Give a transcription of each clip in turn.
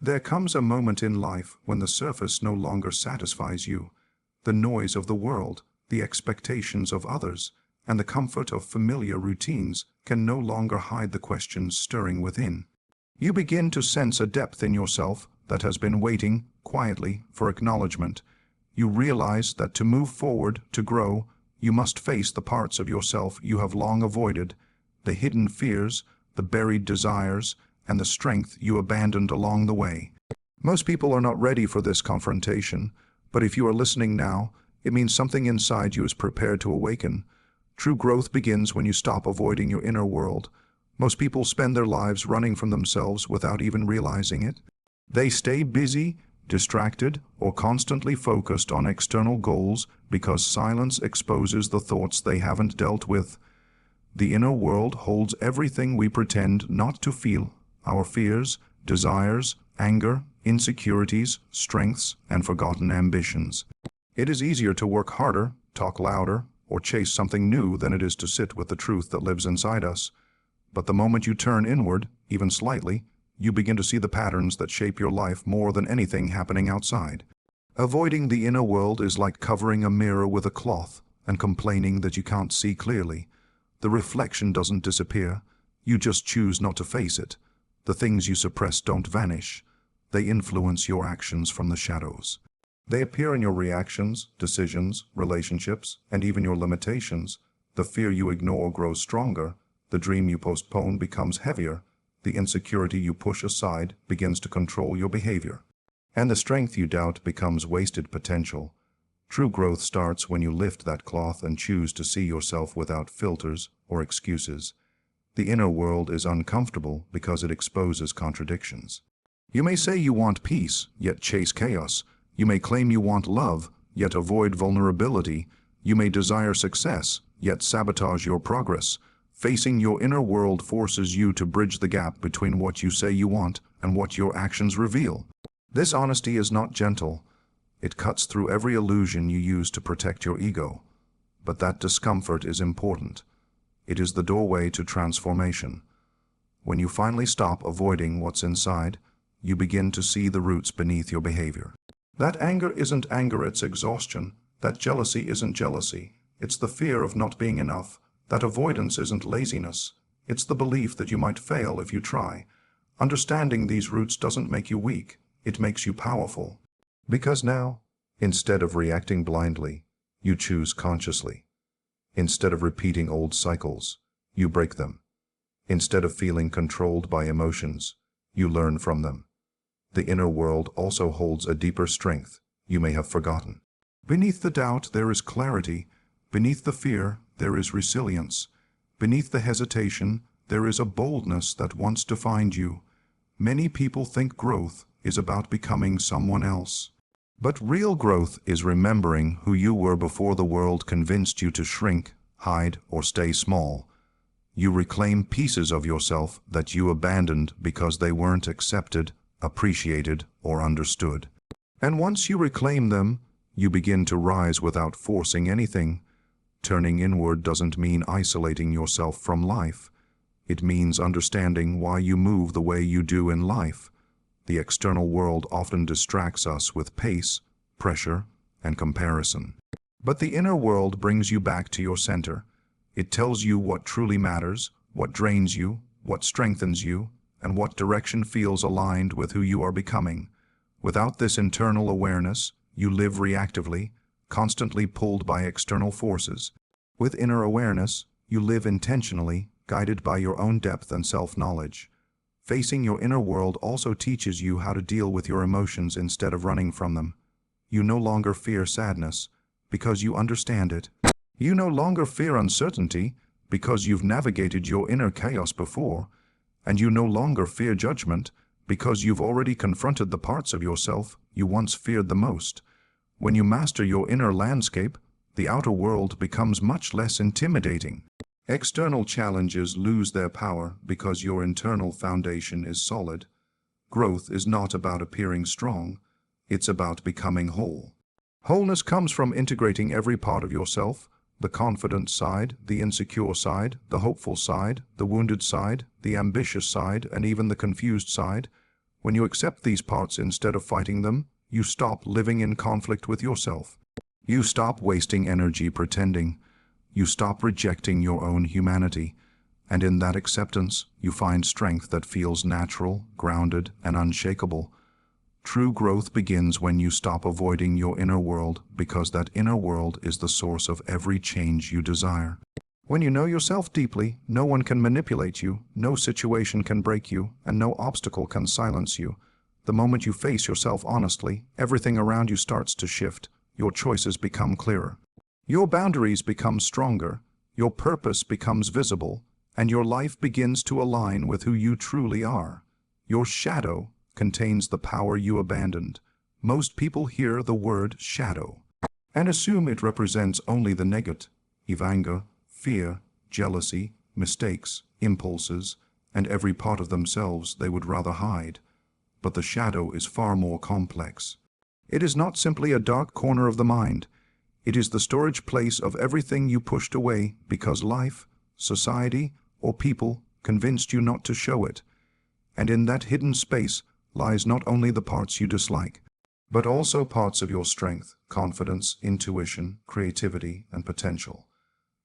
There comes a moment in life when the surface no longer satisfies you. The noise of the world, the expectations of others, and the comfort of familiar routines can no longer hide the questions stirring within. You begin to sense a depth in yourself that has been waiting quietly for acknowledgement. You realize that to move forward, to grow, you must face the parts of yourself you have long avoided, the hidden fears, the buried desires, and the strength you abandoned along the way. Most people are not ready for this confrontation, but if you are listening now, it means something inside you is prepared to awaken. True growth begins when you stop avoiding your inner world. Most people spend their lives running from themselves without even realizing it. They stay busy, distracted, or constantly focused on external goals because silence exposes the thoughts they haven't dealt with. The inner world holds everything we pretend not to feel: our fears, desires, anger, insecurities, strengths, and forgotten ambitions. It is easier to work harder, talk louder, or chase something new than it is to sit with the truth that lives inside us. But the moment you turn inward, even slightly, you begin to see the patterns that shape your life more than anything happening outside. Avoiding the inner world is like covering a mirror with a cloth and complaining that you can't see clearly. The reflection doesn't disappear. You just choose not to face it. The things you suppress don't vanish. They influence your actions from the shadows. They appear in your reactions, decisions, relationships, and even your limitations. The fear you ignore grows stronger. The dream you postpone becomes heavier. The insecurity you push aside begins to control your behavior. And the strength you doubt becomes wasted potential. True growth starts when you lift that cloth and choose to see yourself without filters or excuses. The inner world is uncomfortable because it exposes contradictions. You may say you want peace, yet chase chaos. You may claim you want love, yet avoid vulnerability. You may desire success, yet sabotage your progress. Facing your inner world forces you to bridge the gap between what you say you want and what your actions reveal. This honesty is not gentle. It cuts through every illusion you use to protect your ego. But that discomfort is important. It is the doorway to transformation. When you finally stop avoiding what's inside, you begin to see the roots beneath your behavior. That anger isn't anger, it's exhaustion. That jealousy isn't jealousy. It's the fear of not being enough. That avoidance isn't laziness. It's the belief that you might fail if you try. Understanding these roots doesn't make you weak. It makes you powerful. Because now, instead of reacting blindly, you choose consciously. Instead of repeating old cycles, you break them. Instead of feeling controlled by emotions, you learn from them. The inner world also holds a deeper strength you may have forgotten. Beneath the doubt, there is clarity. Beneath the fear, there is resilience. Beneath the hesitation, there is a boldness that once defined you. Many people think growth is about becoming someone else. But real growth is remembering who you were before the world convinced you to shrink, hide, or stay small. You reclaim pieces of yourself that you abandoned because they weren't accepted, appreciated, or understood. And once you reclaim them, you begin to rise without forcing anything. Turning inward doesn't mean isolating yourself from life. It means understanding why you move the way you do in life. The external world often distracts us with pace, pressure, and comparison. But the inner world brings you back to your center. It tells you what truly matters, what drains you, what strengthens you, and what direction feels aligned with who you are becoming. Without this internal awareness, you live reactively, constantly pulled by external forces. With inner awareness, you live intentionally, guided by your own depth and self-knowledge. Facing your inner world also teaches you how to deal with your emotions instead of running from them. You no longer fear sadness because you understand it. You no longer fear uncertainty because you've navigated your inner chaos before. And you no longer fear judgment because you've already confronted the parts of yourself you once feared the most. When you master your inner landscape, the outer world becomes much less intimidating. External challenges lose their power because your internal foundation is solid. Growth is not about appearing strong, it's about becoming whole. Wholeness comes from integrating every part of yourself, the confident side, the insecure side, the hopeful side, the wounded side, the ambitious side, and even the confused side. When you accept these parts instead of fighting them, you stop living in conflict with yourself. You stop wasting energy pretending. You stop rejecting your own humanity. And in that acceptance, you find strength that feels natural, grounded, and unshakable. True growth begins when you stop avoiding your inner world, because that inner world is the source of every change you desire. When you know yourself deeply, no one can manipulate you, no situation can break you, and no obstacle can silence you. The moment you face yourself honestly, everything around you starts to shift. Your choices become clearer. Your boundaries become stronger. Your purpose becomes visible. And your life begins to align with who you truly are. Your shadow contains the power you abandoned. Most people hear the word shadow and assume it represents only the negative: anger, fear, jealousy, mistakes, impulses, and every part of themselves they would rather hide. But the shadow is far more complex. It is not simply a dark corner of the mind. It is the storage place of everything you pushed away because life, society, or people convinced you not to show it. And in that hidden space lies not only the parts you dislike, but also parts of your strength, confidence, intuition, creativity, and potential.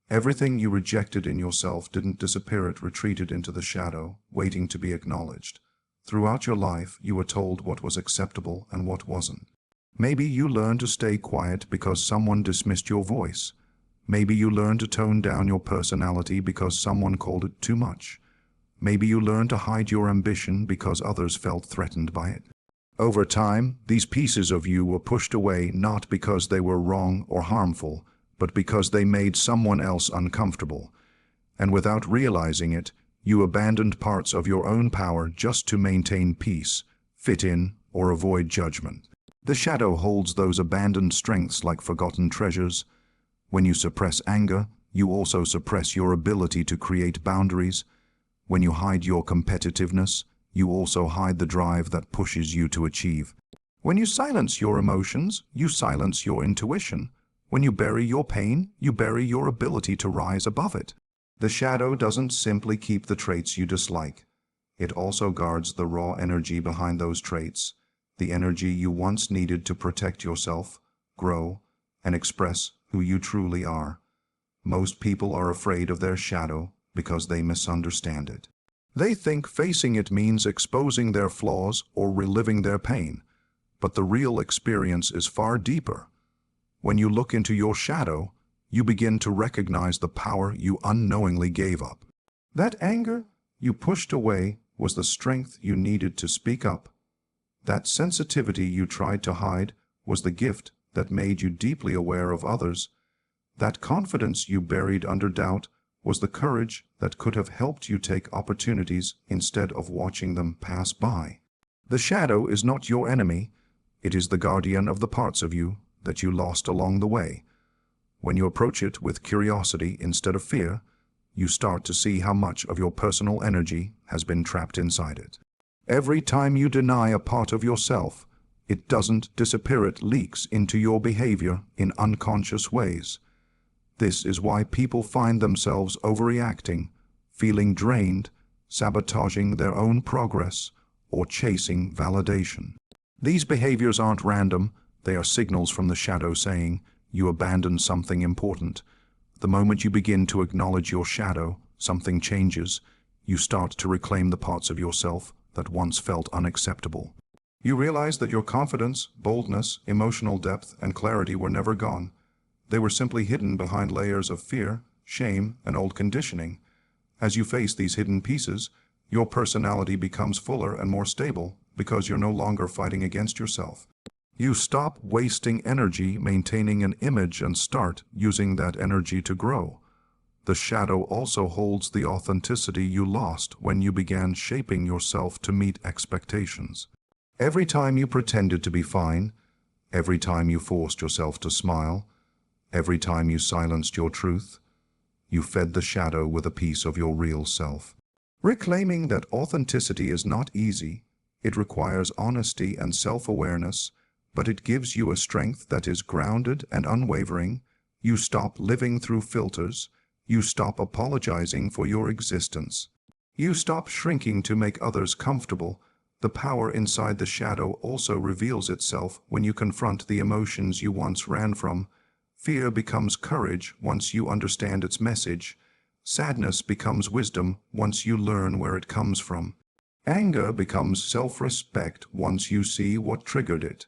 Everything you rejected in yourself didn't disappear, it retreated into the shadow, waiting to be acknowledged. Throughout your life, you were told what was acceptable and what wasn't. Maybe you learned to stay quiet because someone dismissed your voice. Maybe you learned to tone down your personality because someone called it too much. Maybe you learned to hide your ambition because others felt threatened by it. Over time, these pieces of you were pushed away not because they were wrong or harmful, but because they made someone else uncomfortable. And without realizing it, you abandoned parts of your own power just to maintain peace, fit in, or avoid judgment. The shadow holds those abandoned strengths like forgotten treasures. When you suppress anger, you also suppress your ability to create boundaries. When you hide your competitiveness, you also hide the drive that pushes you to achieve. When you silence your emotions, you silence your intuition. When you bury your pain, you bury your ability to rise above it. The shadow doesn't simply keep the traits you dislike. It also guards the raw energy behind those traits, the energy you once needed to protect yourself, grow, and express who you truly are. Most people are afraid of their shadow because they misunderstand it. They think facing it means exposing their flaws or reliving their pain, but the real experience is far deeper. When you look into your shadow, you begin to recognize the power you unknowingly gave up. That anger you pushed away was the strength you needed to speak up. That sensitivity you tried to hide was the gift that made you deeply aware of others. That confidence you buried under doubt was the courage that could have helped you take opportunities instead of watching them pass by. The shadow is not your enemy. It is the guardian of the parts of you that you lost along the way. When you approach it with curiosity instead of fear, you start to see how much of your personal energy has been trapped inside it. Every time you deny a part of yourself, it doesn't disappear, it leaks into your behavior in unconscious ways. This is why people find themselves overreacting, feeling drained, sabotaging their own progress, or chasing validation. These behaviors aren't random, they are signals from the shadow saying, you abandoned something important. The moment you begin to acknowledge your shadow, something changes. You start to reclaim the parts of yourself that once felt unacceptable. You realize that your confidence, boldness, emotional depth, and clarity were never gone. They were simply hidden behind layers of fear, shame, and old conditioning. As you face these hidden pieces, your personality becomes fuller and more stable because you're no longer fighting against yourself. You stop wasting energy maintaining an image and start using that energy to grow. The shadow also holds the authenticity you lost when you began shaping yourself to meet expectations. Every time you pretended to be fine, every time you forced yourself to smile, every time you silenced your truth, you fed the shadow with a piece of your real self. Reclaiming that authenticity is not easy. It requires honesty and self-awareness, but it gives you a strength that is grounded and unwavering. You stop living through filters. You stop apologizing for your existence. You stop shrinking to make others comfortable, The power inside the shadow also reveals itself when you confront the emotions you once ran from. Fear becomes courage once you understand its message. Sadness becomes wisdom once you learn where it comes from. Anger becomes self-respect once you see what triggered it.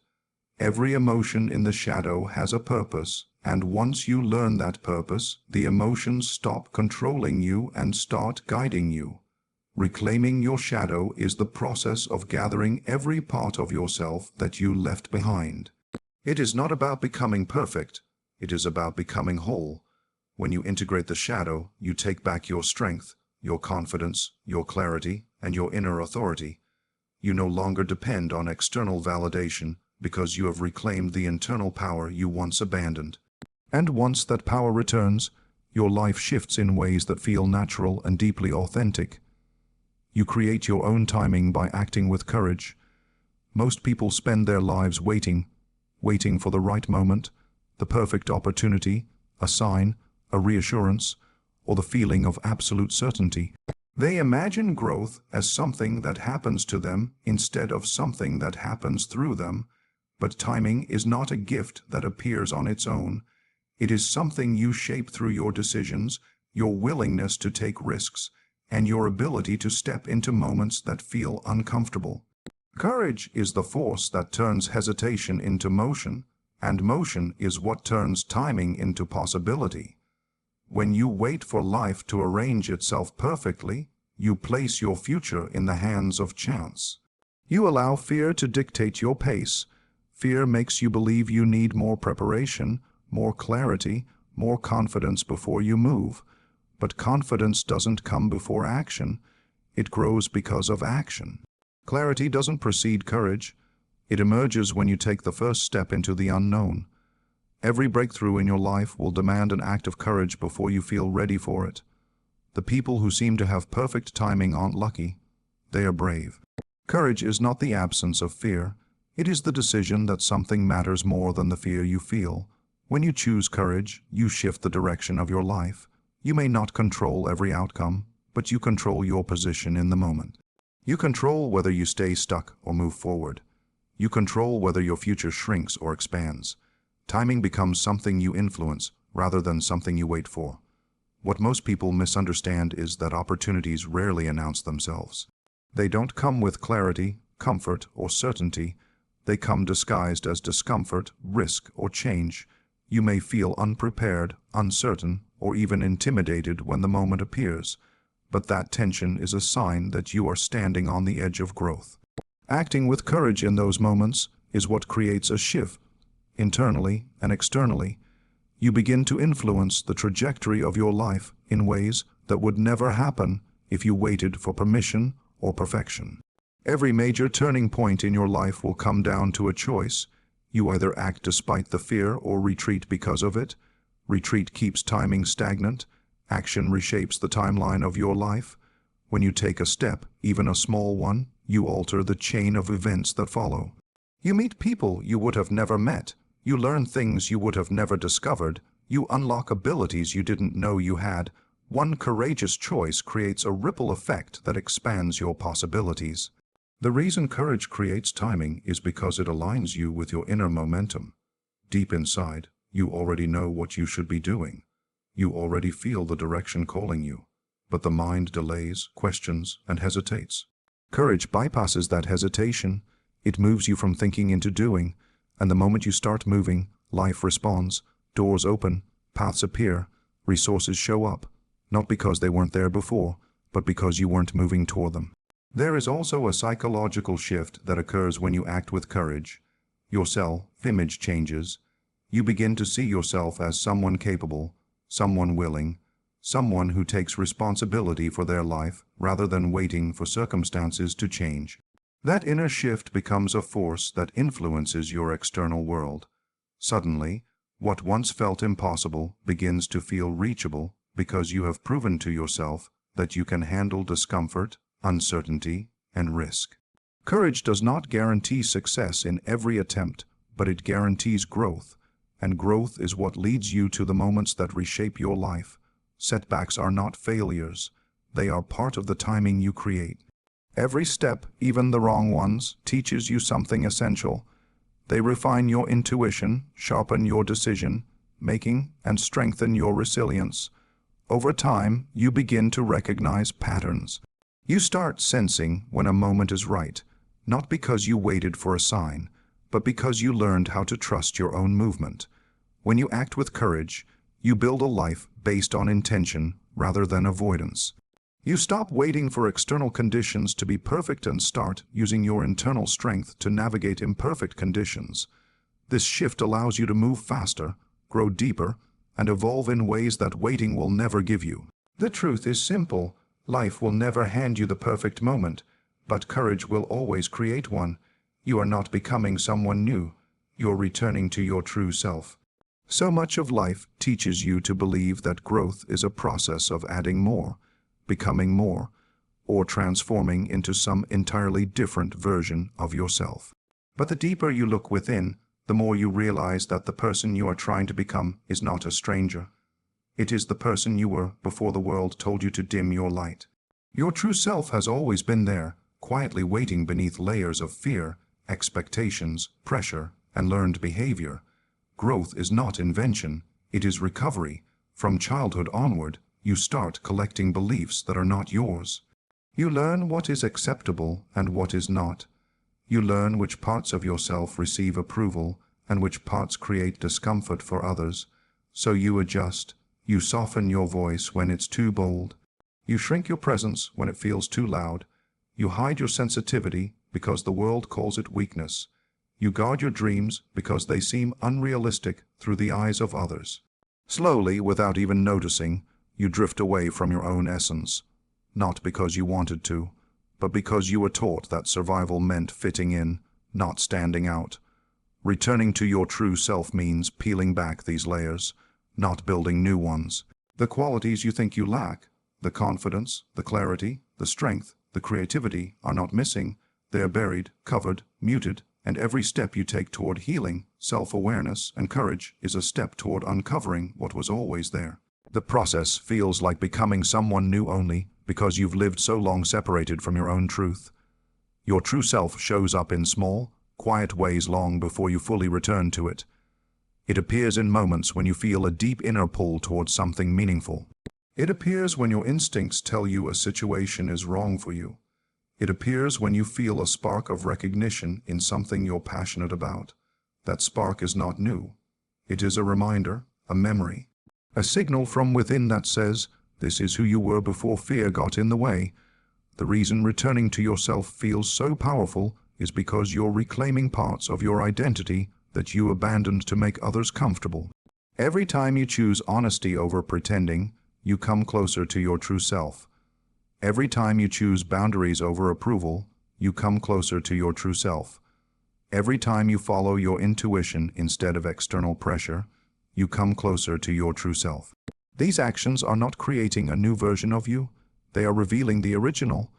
Every emotion in the shadow has a purpose, and once you learn that purpose, the emotions stop controlling you and start guiding you. Reclaiming your shadow is the process of gathering every part of yourself that you left behind. It is not about becoming perfect, it is about becoming whole. When you integrate the shadow, you take back your strength, your confidence, your clarity, and your inner authority. You no longer depend on external validation because you have reclaimed the internal power you once abandoned. And once that power returns, your life shifts in ways that feel natural and deeply authentic. You create your own timing by acting with courage. Most people spend their lives waiting for the right moment, the perfect opportunity, a sign, a reassurance, or the feeling of absolute certainty. They imagine growth as something that happens to them instead of something that happens through them. But timing is not a gift that appears on its own. It is something you shape through your decisions, your willingness to take risks, and your ability to step into moments that feel uncomfortable. Courage is the force that turns hesitation into motion, and motion is what turns timing into possibility. When you wait for life to arrange itself perfectly, you place your future in the hands of chance. You allow fear to dictate your pace. Fear makes you believe you need more preparation, more clarity, more confidence before you move. But confidence doesn't come before action. It grows because of action. Clarity doesn't precede courage. It emerges when you take the first step into the unknown. Every breakthrough in your life will demand an act of courage before you feel ready for it. The people who seem to have perfect timing aren't lucky. They are brave. Courage is not the absence of fear. It is the decision that something matters more than the fear you feel. When you choose courage, you shift the direction of your life. You may not control every outcome, but you control your position in the moment. You control whether you stay stuck or move forward. You control whether your future shrinks or expands. Timing becomes something you influence rather than something you wait for. What most people misunderstand is that opportunities rarely announce themselves. They don't come with clarity, comfort, or certainty. They come disguised as discomfort, risk, or change. You may feel unprepared, uncertain, or even intimidated when the moment appears, but that tension is a sign that you are standing on the edge of growth. Acting with courage in those moments is what creates a shift, internally and externally. You begin to influence the trajectory of your life in ways that would never happen if you waited for permission or perfection. Every major turning point in your life will come down to a choice. You either act despite the fear or retreat because of it. Retreat keeps timing stagnant. Action reshapes the timeline of your life. When you take a step, even a small one, you alter the chain of events that follow. You meet people you would have never met. You learn things you would have never discovered. You unlock abilities you didn't know you had. One courageous choice creates a ripple effect that expands your possibilities. The reason courage creates timing is because it aligns you with your inner momentum. Deep inside, you already know what you should be doing. You already feel the direction calling you. But the mind delays, questions, and hesitates. Courage bypasses that hesitation. It moves you from thinking into doing. And the moment you start moving, life responds, doors open, paths appear, resources show up, not because they weren't there before, but because you weren't moving toward them. There is also a psychological shift that occurs when you act with courage. Your self-image changes. You begin to see yourself as someone capable, someone willing, someone who takes responsibility for their life rather than waiting for circumstances to change. That inner shift becomes a force that influences your external world. Suddenly, what once felt impossible begins to feel reachable because you have proven to yourself that you can handle discomfort, uncertainty, and risk. Courage does not guarantee success in every attempt, but it guarantees growth, and growth is what leads you to the moments that reshape your life. Setbacks are not failures. They are part of the timing you create. Every step, even the wrong ones, teaches you something essential. They refine your intuition, sharpen your decision making, and strengthen your resilience. Over time, you begin to recognize patterns. You start sensing when a moment is right, not because you waited for a sign, but because you learned how to trust your own movement. When you act with courage, you build a life based on intention rather than avoidance. You stop waiting for external conditions to be perfect and start using your internal strength to navigate imperfect conditions. This shift allows you to move faster, grow deeper, and evolve in ways that waiting will never give you. The truth is simple. Life will never hand you the perfect moment, but courage will always create one. You are not becoming someone new. You're returning to your true self. So much of life teaches you to believe that growth is a process of adding more, becoming more, or transforming into some entirely different version of yourself. But the deeper you look within, the more you realize that the person you are trying to become is not a stranger. It is the person you were before the world told you to dim your light. Your true self has always been there, quietly waiting beneath layers of fear, expectations, pressure, and learned behavior. Growth is not invention, it is recovery. From childhood onward, you start collecting beliefs that are not yours. You learn what is acceptable and what is not. You learn which parts of yourself receive approval and which parts create discomfort for others. So you adjust. You soften your voice when it's too bold. You shrink your presence when it feels too loud. You hide your sensitivity because the world calls it weakness. You guard your dreams because they seem unrealistic through the eyes of others. Slowly, without even noticing, you drift away from your own essence. Not because you wanted to, but because you were taught that survival meant fitting in, not standing out. Returning to your true self means peeling back these layers, not building new ones. The qualities you think you lack, the confidence, the clarity, the strength, the creativity are not missing. They are buried, covered, muted, and every step you take toward healing, self-awareness, and courage is a step toward uncovering what was always there. The process feels like becoming someone new only because you've lived so long separated from your own truth. Your true self shows up in small, quiet ways long before you fully return to it. It appears in moments when you feel a deep inner pull towards something meaningful. It appears when your instincts tell you a situation is wrong for you. It appears when you feel a spark of recognition in something you're passionate about. That spark is not new. It is a reminder, a memory, a signal from within that says, this is who you were before fear got in the way. The reason returning to yourself feels so powerful is because you're reclaiming parts of your identity that you abandoned to make others comfortable. Every time you choose honesty over pretending, you come closer to your true self. Every time you choose boundaries over approval, you come closer to your true self. Every time you follow your intuition instead of external pressure, you come closer to your true self. These actions are not creating a new version of you, they are revealing the original.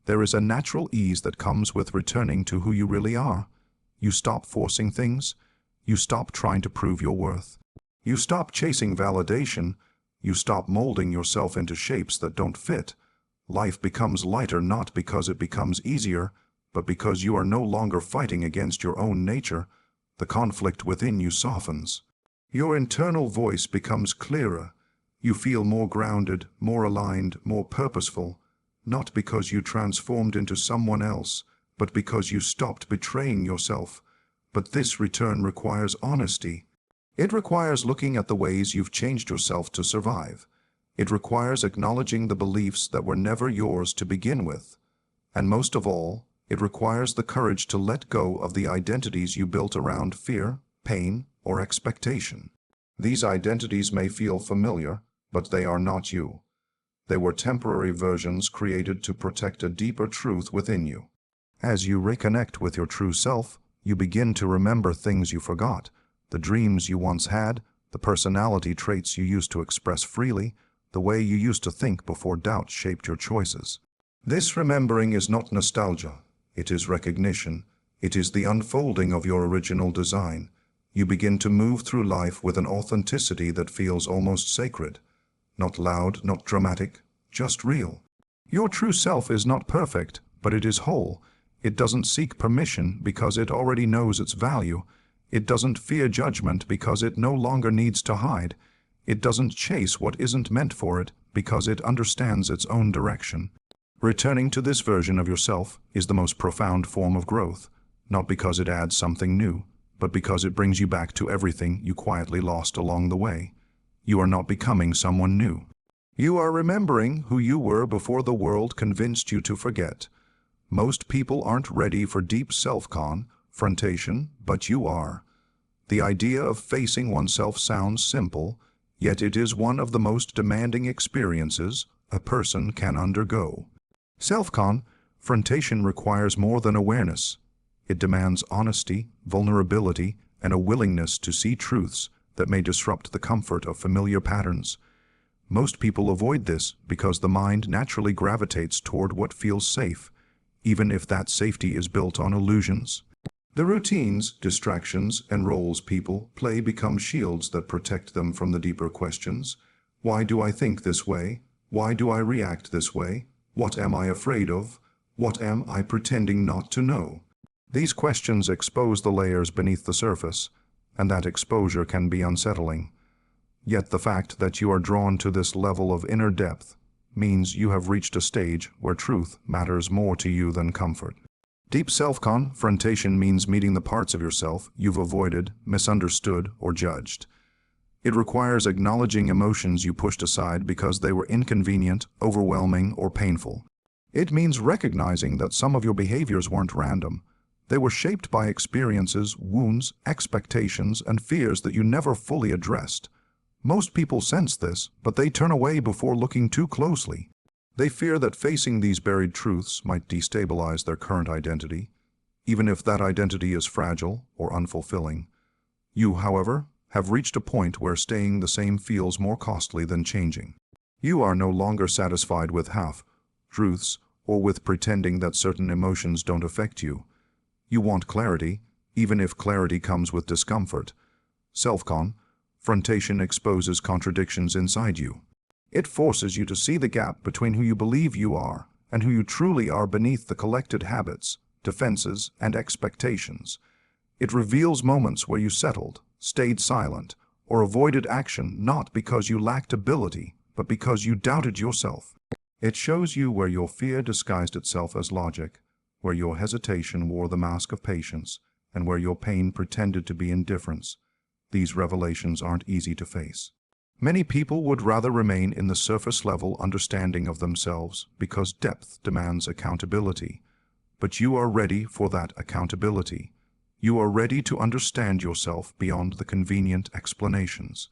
There is a natural ease that comes with returning to who you really are. You stop forcing things. You stop trying to prove your worth. You stop chasing validation. You stop molding yourself into shapes that don't fit. Life becomes lighter not because it becomes easier, but because you are no longer fighting against your own nature. The conflict within you softens. Your internal voice becomes clearer. You feel more grounded, more aligned, more purposeful, not because you transformed into someone else, but because you stopped betraying yourself. But this return requires honesty. It requires looking at the ways you've changed yourself to survive. It requires acknowledging the beliefs that were never yours to begin with. And most of all, it requires the courage to let go of the identities you built around fear, pain, or expectation. These identities may feel familiar, but they are not you. They were temporary versions created to protect a deeper truth within you. As you reconnect with your true self, you begin to remember things you forgot, the dreams you once had, the personality traits you used to express freely, the way you used to think before doubt shaped your choices. This remembering is not nostalgia, it is recognition. It is the unfolding of your original design. You begin to move through life with an authenticity that feels almost sacred. Not loud, not dramatic, just real. Your true self is not perfect, but it is whole. It doesn't seek permission because it already knows its value. It doesn't fear judgment because it no longer needs to hide. It doesn't chase what isn't meant for it because it understands its own direction. Returning to this version of yourself is the most profound form of growth, not because it adds something new, but because it brings you back to everything you quietly lost along the way. You are not becoming someone new. You are remembering who you were before the world convinced you to forget. Most people aren't ready for deep self-confrontation, but you are. The idea of facing oneself sounds simple, yet it is one of the most demanding experiences a person can undergo. Self-confrontation requires more than awareness. It demands honesty, vulnerability, and a willingness to see truths that may disrupt the comfort of familiar patterns. Most people avoid this because the mind naturally gravitates toward what feels safe, even if that safety is built on illusions. The routines, distractions, and roles people play become shields that protect them from the deeper questions. Why do I think this way? Why do I react this way? What am I afraid of? What am I pretending not to know? These questions expose the layers beneath the surface, and that exposure can be unsettling. Yet the fact that you are drawn to this level of inner depth means you have reached a stage where truth matters more to you than comfort. Deep self-confrontation means meeting the parts of yourself you've avoided, misunderstood, or judged. It requires acknowledging emotions you pushed aside because they were inconvenient, overwhelming, or painful. It means recognizing that some of your behaviors weren't random. They were shaped by experiences, wounds, expectations, and fears that you never fully addressed. Most people sense this, but they turn away before looking too closely. They fear that facing these buried truths might destabilize their current identity, even if that identity is fragile or unfulfilling. You, however, have reached a point where staying the same feels more costly than changing. You are no longer satisfied with half-truths or with pretending that certain emotions don't affect you. You want clarity, even if clarity comes with discomfort. Self-confrontation exposes contradictions inside you. It forces you to see the gap between who you believe you are and who you truly are beneath the collected habits, defenses, and expectations. It reveals moments where you settled, stayed silent, or avoided action not because you lacked ability, but because you doubted yourself. It shows you where your fear disguised itself as logic, where your hesitation wore the mask of patience, and where your pain pretended to be indifference. These revelations aren't easy to face. Many people would rather remain in the surface-level understanding of themselves because depth demands accountability. But you are ready for that accountability. You are ready to understand yourself beyond the convenient explanations.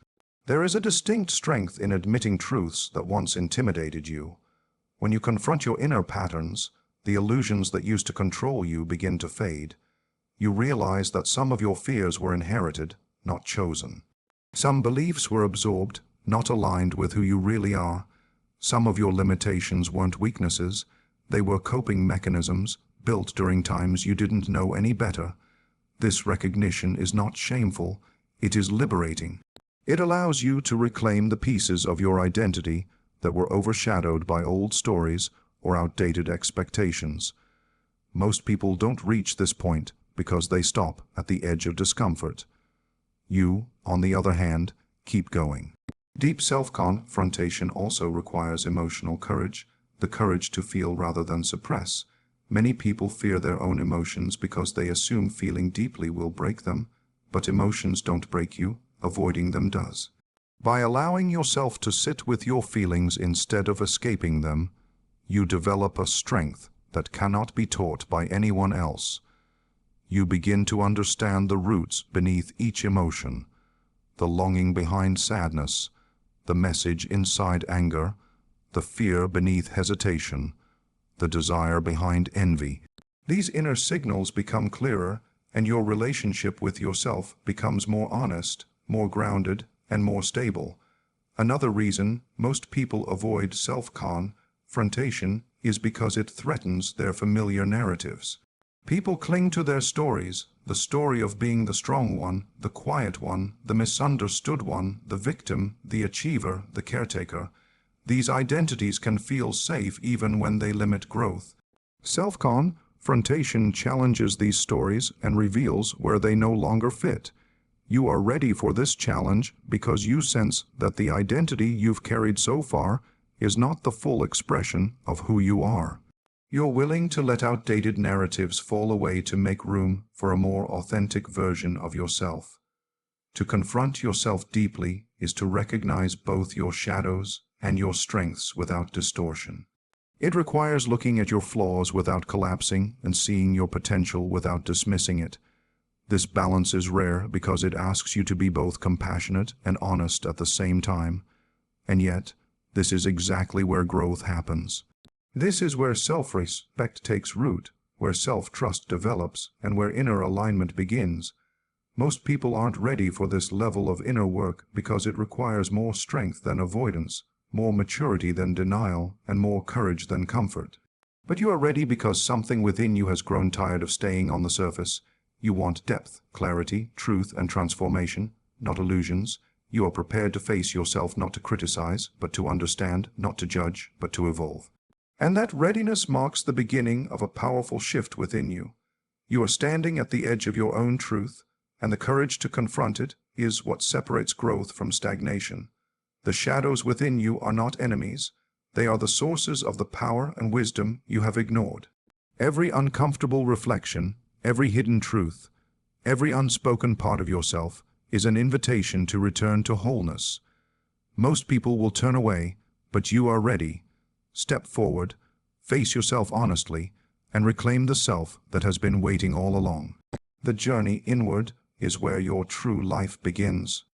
There is a distinct strength in admitting truths that once intimidated you. When you confront your inner patterns, the illusions that used to control you begin to fade. You realize that some of your fears were inherited, not chosen. Some beliefs were absorbed, not aligned with who you really are. Some of your limitations weren't weaknesses. They were coping mechanisms built during times you didn't know any better. This recognition is not shameful, it is liberating. It allows you to reclaim the pieces of your identity that were overshadowed by old stories or outdated expectations. Most people don't reach this point because they stop at the edge of discomfort. You, on the other hand, keep going. Deep self-confrontation also requires emotional courage, the courage to feel rather than suppress. Many people fear their own emotions because they assume feeling deeply will break them, but emotions don't break you, avoiding them does. By allowing yourself to sit with your feelings instead of escaping them, you develop a strength that cannot be taught by anyone else. You begin to understand the roots beneath each emotion, the longing behind sadness, the message inside anger, the fear beneath hesitation, the desire behind envy. These inner signals become clearer, and your relationship with yourself becomes more honest, more grounded, and more stable. Another reason most people avoid self-confrontation is because it threatens their familiar narratives. People cling to their stories, the story of being the strong one, the quiet one, the misunderstood one, the victim, the achiever, the caretaker. These identities can feel safe even when they limit growth. Self-confrontation challenges these stories and reveals where they no longer fit. You are ready for this challenge because you sense that the identity you've carried so far is not the full expression of who you are. You're willing to let outdated narratives fall away to make room for a more authentic version of yourself. To confront yourself deeply is to recognize both your shadows and your strengths without distortion. It requires looking at your flaws without collapsing and seeing your potential without dismissing it. This balance is rare because it asks you to be both compassionate and honest at the same time. And yet, this is exactly where growth happens. This is where self-respect takes root, where self-trust develops, and where inner alignment begins. Most people aren't ready for this level of inner work because it requires more strength than avoidance, more maturity than denial, and more courage than comfort. But you are ready because something within you has grown tired of staying on the surface. You want depth, clarity, truth, and transformation, not illusions. You are prepared to face yourself, not to criticize, but to understand, not to judge, but to evolve. And that readiness marks the beginning of a powerful shift within you. You are standing at the edge of your own truth, and the courage to confront it is what separates growth from stagnation. The shadows within you are not enemies. They are the sources of the power and wisdom you have ignored. Every uncomfortable reflection, every hidden truth, every unspoken part of yourself is an invitation to return to wholeness. Most people will turn away, but you are ready. Step forward, face yourself honestly, and reclaim the self that has been waiting all along. The journey inward is where your true life begins.